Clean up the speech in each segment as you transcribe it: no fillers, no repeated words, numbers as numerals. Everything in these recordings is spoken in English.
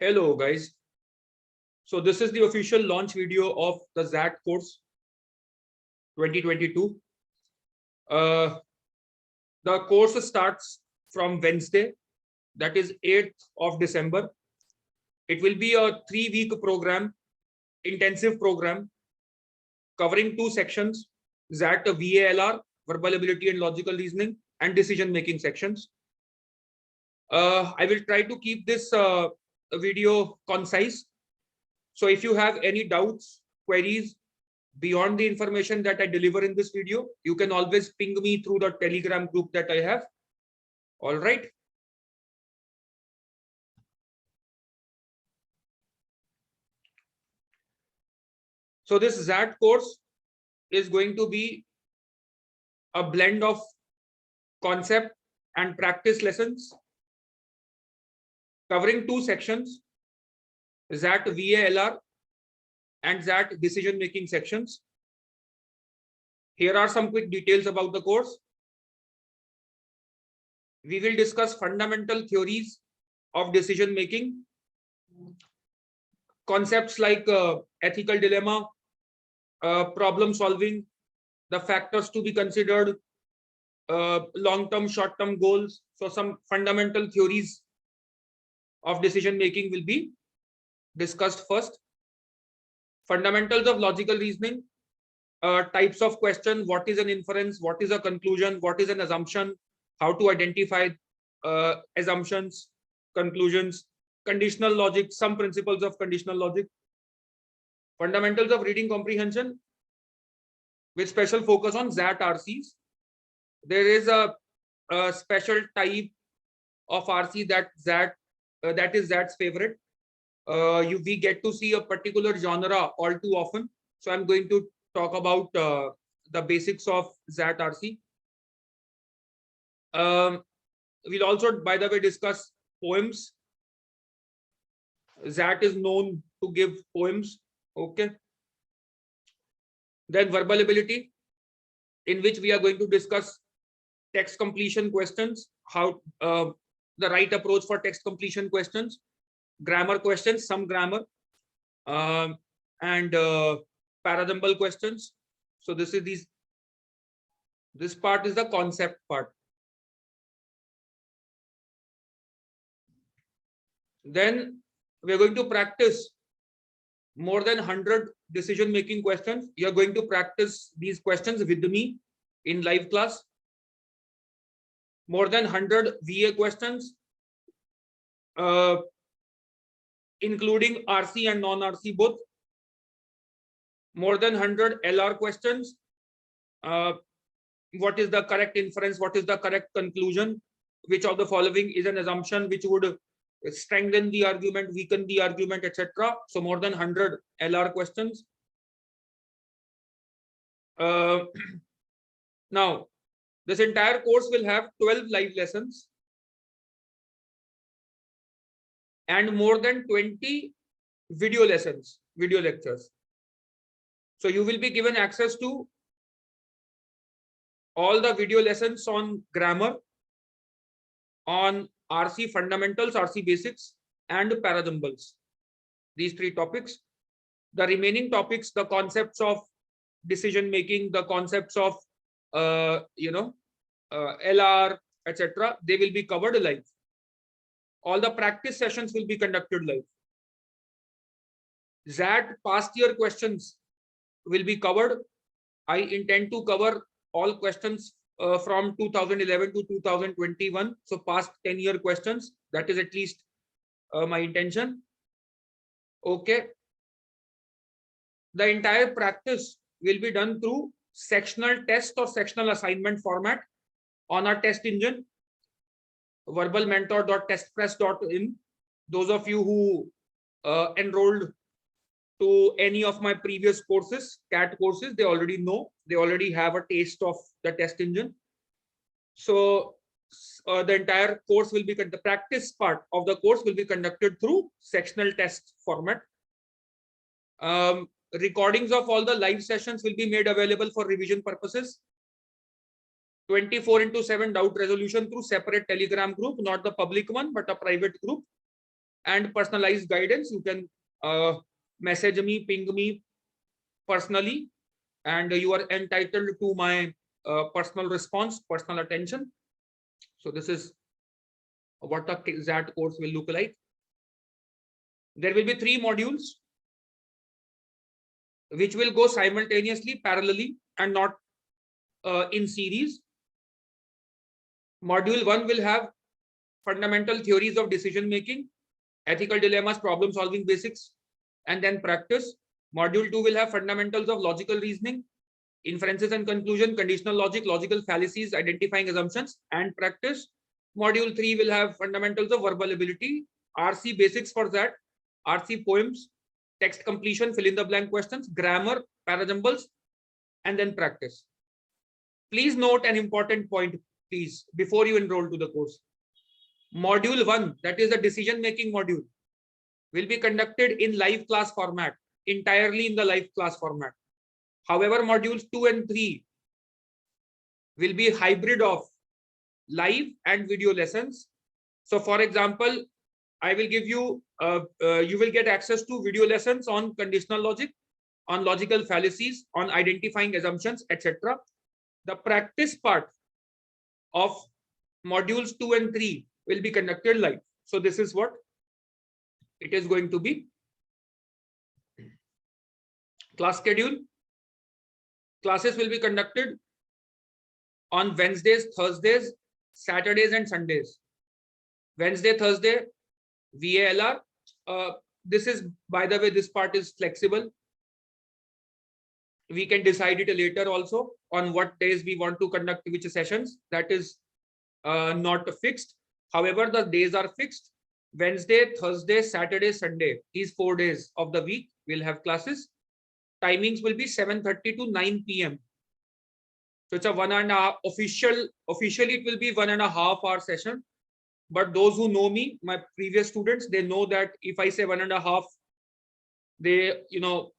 Hello guys. So this is the official launch video of the XAT course 2022. The course starts from Wednesday, that is 8th of December. It will be a 3-week program, intensive program covering 2 sections, XAT VALR, verbal ability and logical reasoning, and decision making sections. I will try to keep this video concise. So if you have any doubts, queries beyond the information that I deliver in this video, you can always ping me through the Telegram group that I have. All right. So this XAT course is going to be a blend of concept and practice lessons covering 2 sections, XAT VALR and XAT decision making sections. Here are some quick details about the course. We will discuss fundamental theories of decision making, concepts like ethical dilemma, problem solving, the factors to be considered, long-term, short-term goals. So some fundamental theories of decision making will be discussed first. Fundamentals of logical reasoning, types of question, what is an inference, what is a conclusion, what is an assumption, how to identify assumptions, conclusions, conditional logic, some principles of conditional logic. Fundamentals of reading comprehension with special focus on XAT RCs. There is a special type of RC that is XAT's favorite. We get to see a particular genre all too often. So I'm going to talk about the basics of XAT RC. We'll also, by the way, discuss poems. XAT is known to give poems. Okay. Then verbal ability, in which we are going to discuss text completion questions, how the right approach for text completion questions, grammar questions, some grammar, and parasymbol questions. So this part is the concept part. Then we are going to practice more than 100 decision making questions. You are going to practice these questions with me in live class. More than 100 VA questions, including RC and non-RC both. More than 100 LR questions. What is the correct inference? What is the correct conclusion? Which of the following is an assumption which would strengthen the argument, weaken the argument, etc. So more than 100 LR questions. Now, this entire course will have 12 live lessons and more than 20 video lessons, video lectures. So you will be given access to all the video lessons on grammar, on RC fundamentals, RC basics, and parasymbols. These 3 topics. The remaining topics, the concepts of decision making, the concepts of LR, etc., they will be covered live. All the practice sessions will be conducted live. XAT past year questions will be covered. I intend to cover all questions from 2011 to 2021. So past 10-year questions, that is at least my intention. Okay. The entire practice will be done through sectional test or sectional assignment format on our test engine, verbalmentor.testpress.in. Those of you who enrolled to any of my previous courses, CAT courses, they already know, they already have a taste of the test engine. So the entire course will be, the practice part of the course will be conducted through sectional test format. Recordings of all the live sessions will be made available for revision purposes. 24/7 doubt resolution through separate Telegram group, not the public one, but a private group. and personalized guidance. You can message me, ping me personally, and you are entitled to my personal response, personal attention. So this is what a XAT course will look like. There will be 3 modules which will go simultaneously, parallelly, and not in series. Module 1 will have fundamental theories of decision making, ethical dilemmas, problem solving basics, and then practice. Module 2 will have fundamentals of logical reasoning, inferences and conclusion, conditional logic, logical fallacies, identifying assumptions, and practice. Module 3 will have fundamentals of verbal ability, RC basics for that, RC poems, text completion, fill in the blank questions, grammar, parajumbles, and then practice. Please note an important point, please, before you enroll to the course. Module 1, that is the decision making module, will be conducted in live class format, entirely in the live class format. However, modules 2 and 3 will be hybrid of live and video lessons. So for example, I will give you, you will get access to video lessons on conditional logic, on logical fallacies, on identifying assumptions, etc. The practice part of modules 2 and 3 will be conducted live. So this is what it is going to be. Class schedule. Classes will be conducted on Wednesdays, Thursdays, Saturdays, and Sundays. Wednesday, Thursday, VALR. This is, by the way, this part is flexible. We can decide it later also on what days we want to conduct which sessions. That is not fixed. However, the days are fixed. Wednesday, Thursday, Saturday, Sunday. These 4 days of the week we'll have classes. Timings will be 7:30 to 9 p.m. So it's a 1.5 officially it will be 1.5 hour session. But those who know me, my previous students, they know that if I say 1.5, they,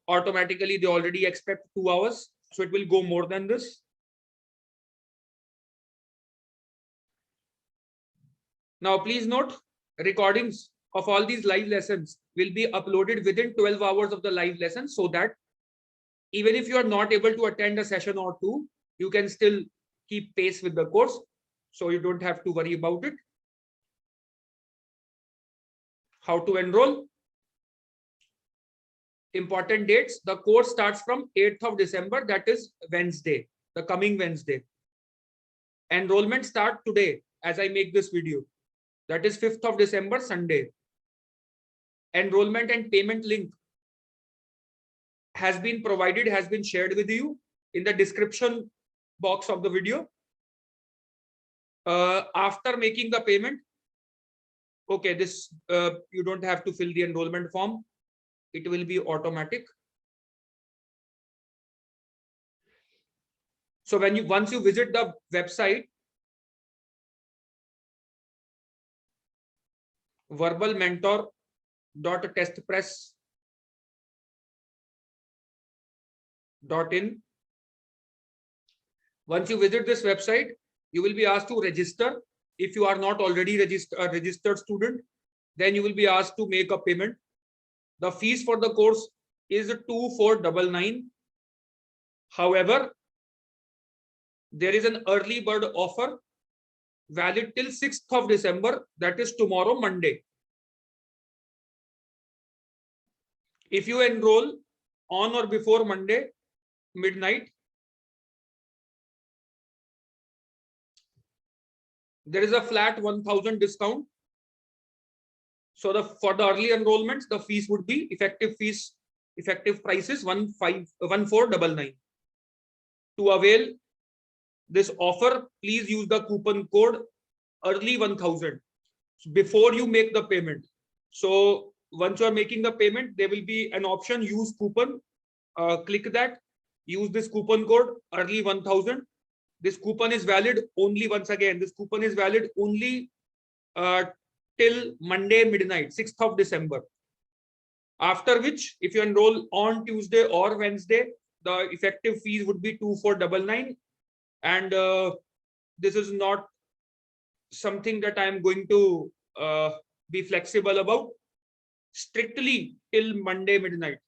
automatically they already expect 2 hours. So it will go more than this. Now, please note, recordings of all these live lessons will be uploaded within 12 hours of the live lesson, so that even if you are not able to attend a session or 2, you can still keep pace with the course. So you don't have to worry about it. How to enroll? Important dates. The course starts from 8th of December, that is Wednesday, the coming Wednesday. Enrollment start today as I make this video. That is 5th of December, Sunday. Enrollment and payment link has been provided, has been shared with you in the description box of the video. After making the payment, okay, this you don't have to fill the enrollment form. It will be automatic. So once you visit the website, verbalmentor.testpress.in. Once you visit this website, you will be asked to register. If you are not already a registered student, then you will be asked to make a payment. The fees for the course is 2499. However, there is an early bird offer valid till 6th of December, that is tomorrow, Monday. If you enroll on or before Monday midnight, there is a flat 1000 discount. So for the early enrollments, the fees would be effective price is 1499. To avail this offer, please use the coupon code early1000 before you make the payment. So once you are making the payment, there will be an option, use coupon. Click that, use this coupon code early1000. This coupon is valid only, once again, this coupon is valid only till Monday midnight, 6th of December. After which, if you enroll on Tuesday or Wednesday, the effective fees would be 2499. And this is not something that I am going to be flexible about. strictly till Monday midnight.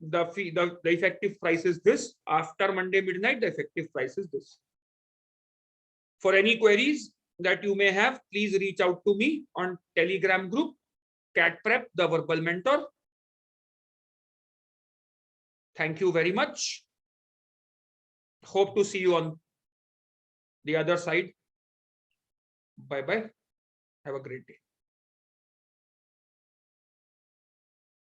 The effective price is this. After Monday midnight, the effective price is this. For any queries that you may have, please reach out to me on Telegram group, Cat Prep, the Verbal Mentor. Thank you very much. Hope to see you on the other side. Bye-bye. Have a great day.